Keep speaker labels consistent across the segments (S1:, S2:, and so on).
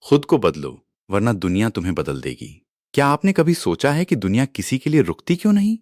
S1: खुद को बदलो, वरना दुनिया तुम्हें बदल देगी। क्या आपने कभी सोचा है कि दुनिया किसी के लिए रुकती क्यों नहीं?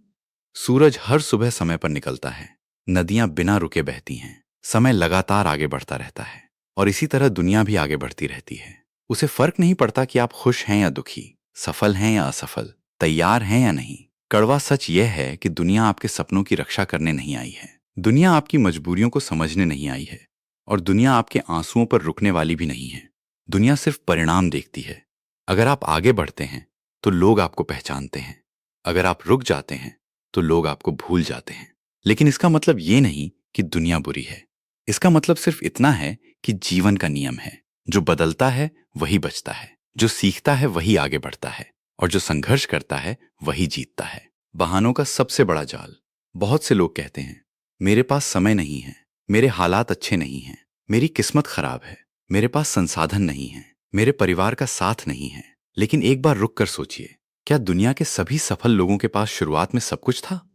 S1: सूरज हर सुबह समय पर निकलता है, नदियां बिना रुके बहती हैं, समय लगातार आगे बढ़ता रहता है। और इसी तरह दुनिया भी आगे बढ़ती रहती है। उसे फर्क नहीं पड़ता कि आप खुश हैं या दुखी, सफल हैं या असफल, तैयार हैं या नहीं। कड़वा सच यह है कि दुनिया आपके सपनों की रक्षा करने नहीं आई है। दुनिया आपकी मजबूरियों को समझने नहीं आई है। और दुनिया आपके आंसुओं पर रुकने वाली भी नहीं है। दुनिया सिर्फ परिणाम देखती है। अगर आप आगे बढ़ते हैं तो लोग आपको पहचानते हैं। अगर आप रुक जाते हैं तो लोग आपको भूल जाते हैं। लेकिन इसका मतलब ये नहीं कि दुनिया बुरी है। इसका मतलब सिर्फ इतना है कि जीवन का नियम है, जो बदलता है वही बचता है, जो सीखता है वही आगे बढ़ता है, और जो संघर्ष करता है वही जीतता है। बहानों का सबसे बड़ा जाल। बहुत से लोग कहते हैं, मेरे पास समय नहीं है, मेरे हालात अच्छे नहीं हैं, मेरी किस्मत खराब है, मेरे पास संसाधन नहीं है, मेरे परिवार का साथ नहीं है। लेकिन एक बार रुक कर सोचिए, क्या दुनिया के सभी सफल लोगों के पास शुरुआत में सब कुछ था?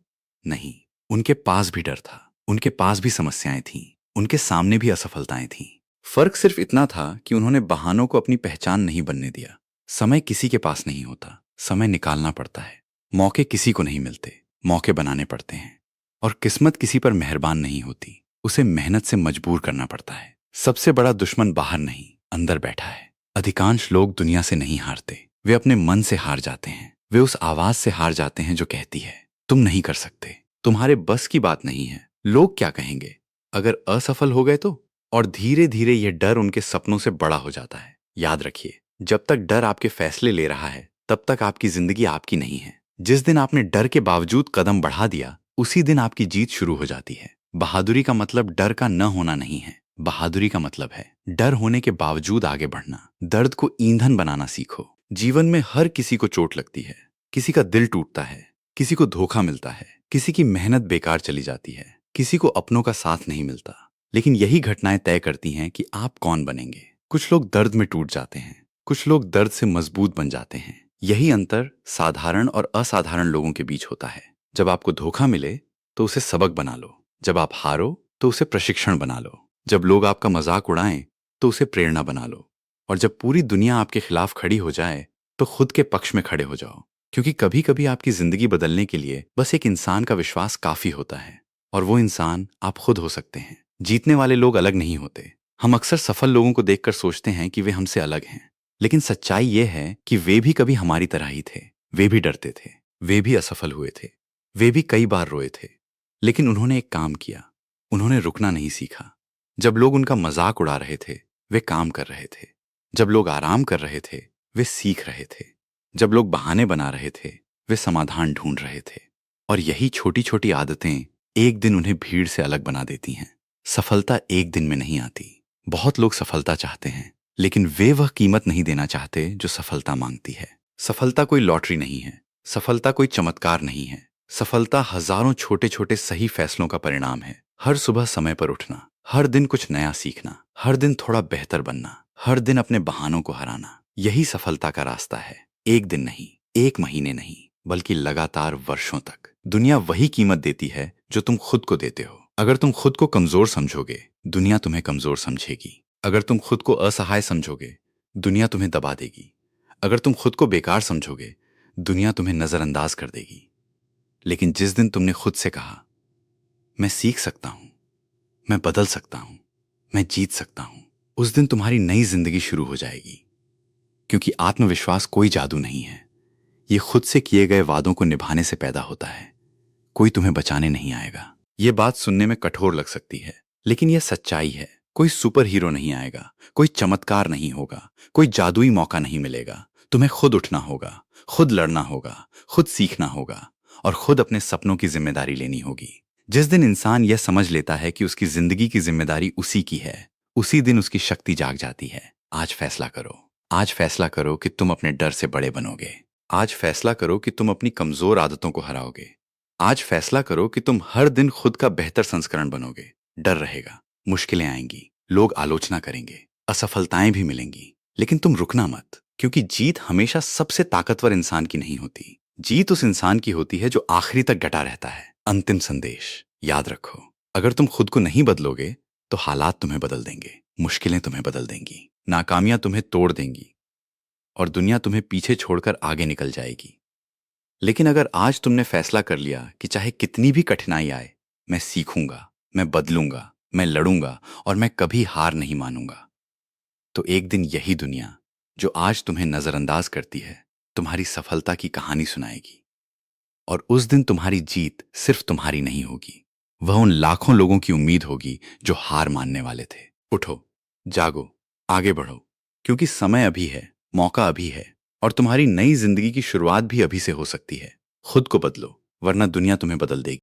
S1: नहीं। उनके पास भी डर था, उनके पास भी समस्याएं थीं, उनके सामने भी असफलताएं थीं। फर्क सिर्फ इतना था कि उन्होंने बहानों को अपनी पहचान नहीं बनने दिया। समय किसी के पास नहीं होता, समय निकालना पड़ता है। मौके किसी को नहीं मिलते, मौके बनाने पड़ते हैं। और किस्मत किसी पर मेहरबान नहीं होती, उसे मेहनत से मजबूर करना पड़ता है। सबसे बड़ा दुश्मन बाहर नहीं, अंदर बैठा है। अधिकांश लोग दुनिया से नहीं हारते, वे अपने मन से हार जाते हैं। वे उस आवाज से हार जाते हैं जो कहती है, तुम नहीं कर सकते, तुम्हारे बस की बात नहीं है, लोग क्या कहेंगे, अगर असफल हो गए तो? और धीरे धीरे यह डर उनके सपनों से बड़ा हो जाता है। याद रखिए, जब तक डर आपके फैसले ले रहा है, तब तक आपकी जिंदगी आपकी नहीं है। जिस दिन आपने डर के बावजूद कदम बढ़ा दिया, उसी दिन आपकी जीत शुरू हो जाती है। बहादुरी का मतलब डर का न होना नहीं है। बहादुरी का मतलब है डर होने के बावजूद आगे बढ़ना। दर्द को ईंधन बनाना सीखो। जीवन में हर किसी को चोट लगती है, किसी का दिल टूटता है, किसी को धोखा मिलता है, किसी की मेहनत बेकार चली जाती है, किसी को अपनों का साथ नहीं मिलता। लेकिन यही घटनाएं तय करती हैं कि आप कौन बनेंगे। कुछ लोग दर्द में टूट जाते हैं, कुछ लोग दर्द से मजबूत बन जाते हैं। यही अंतर साधारण और असाधारण लोगों के बीच होता है। जब आपको धोखा मिले तो उसे सबक बना लो, जब आप हारो तो उसे प्रशिक्षण बना लो, जब लोग आपका मजाक उड़ाएं तो उसे प्रेरणा बना लो, और जब पूरी दुनिया आपके खिलाफ खड़ी हो जाए तो खुद के पक्ष में खड़े हो जाओ। क्योंकि कभी कभी आपकी जिंदगी बदलने के लिए बस एक इंसान का विश्वास काफी होता है, और वो इंसान आप खुद हो सकते हैं। जीतने वाले लोग अलग नहीं होते। हम अक्सर सफल लोगों को देखकर सोचते हैं कि वे हमसे अलग हैं, लेकिन सच्चाई ये है कि वे भी कभी हमारी तरह ही थे। वे भी डरते थे, वे भी असफल हुए थे, वे भी कई बार रोए थे। लेकिन उन्होंने एक काम किया, उन्होंने रुकना नहीं सीखा। जब लोग उनका मजाक उड़ा रहे थे, वे काम कर रहे थे। जब लोग आराम कर रहे थे, वे सीख रहे थे। जब लोग बहाने बना रहे थे, वे समाधान ढूंढ रहे थे। और यही छोटी छोटी आदतें एक दिन उन्हें भीड़ से अलग बना देती हैं। सफलता एक दिन में नहीं आती। बहुत लोग सफलता चाहते हैं, लेकिन वे वह कीमत नहीं देना चाहते जो सफलता मांगती है। सफलता कोई लॉटरी नहीं है, सफलता कोई चमत्कार नहीं है। सफलता हजारों छोटे छोटे सही फैसलों का परिणाम है। हर सुबह समय पर उठना, हर दिन कुछ नया सीखना, हर दिन थोड़ा बेहतर बनना, हर दिन अपने बहानों को हराना, यही सफलता का रास्ता है। एक दिन नहीं, एक महीने नहीं, बल्कि लगातार वर्षों तक। दुनिया वही कीमत देती है जो तुम खुद को देते हो। अगर तुम खुद को कमजोर समझोगे, दुनिया तुम्हें कमजोर समझेगी। अगर तुम खुद को असहाय समझोगे, दुनिया तुम्हें दबा देगी। अगर तुम खुद को बेकार समझोगे, दुनिया तुम्हें नजरअंदाज कर देगी। लेकिन जिस दिन तुमने खुद से कहा, मैं सीख सकता हूं, मैं बदल सकता हूं, मैं जीत सकता हूं, उस दिन तुम्हारी नई जिंदगी शुरू हो जाएगी। क्योंकि आत्मविश्वास कोई जादू नहीं है, ये खुद से किए गए वादों को निभाने से पैदा होता है। कोई तुम्हें बचाने नहीं आएगा। ये बात सुनने में कठोर लग सकती है, लेकिन यह सच्चाई है। कोई सुपर हीरो नहीं आएगा, कोई चमत्कार नहीं होगा, कोई जादुई मौका नहीं मिलेगा। तुम्हें खुद उठना होगा, खुद लड़ना होगा, खुद सीखना होगा, और खुद अपने सपनों की जिम्मेदारी लेनी होगी। जिस दिन इंसान यह समझ लेता है कि उसकी जिंदगी की जिम्मेदारी उसी की है, उसी दिन उसकी शक्ति जाग जाती है। आज फैसला करो। आज फैसला करो कि तुम अपने डर से बड़े बनोगे। आज फैसला करो कि तुम अपनी कमजोर आदतों को हराओगे। आज फैसला करो कि तुम हर दिन खुद का बेहतर संस्करण बनोगे। डर रहेगा, मुश्किलें आएंगी, लोग आलोचना करेंगे, असफलताएं भी मिलेंगी, लेकिन तुम रुकना मत। क्योंकि जीत हमेशा सबसे ताकतवर इंसान की नहीं होती। जीत उस इंसान की होती है जो आखिरी तक डटा रहता है। अंतिम संदेश याद रखो, अगर तुम खुद को नहीं बदलोगे तो हालात तुम्हें बदल देंगे, मुश्किलें तुम्हें बदल देंगी, नाकामियां तुम्हें तोड़ देंगी, और दुनिया तुम्हें पीछे छोड़कर आगे निकल जाएगी। लेकिन अगर आज तुमने फैसला कर लिया कि चाहे कितनी भी कठिनाई आए, मैं सीखूंगा, मैं बदलूंगा, मैं लड़ूंगा और मैं कभी हार नहीं मानूंगा, तो एक दिन यही दुनिया, जो आज तुम्हें नजरअंदाज करती है, तुम्हारी सफलता की कहानी सुनाएगी। और उस दिन तुम्हारी जीत सिर्फ तुम्हारी नहीं होगी, वह उन लाखों लोगों की उम्मीद होगी जो हार मानने वाले थे। उठो, जागो, आगे बढ़ो, क्योंकि समय अभी है, मौका अभी है, और तुम्हारी नई जिंदगी की शुरुआत भी अभी से हो सकती है। खुद को बदलो, वरना दुनिया तुम्हें बदल देगी।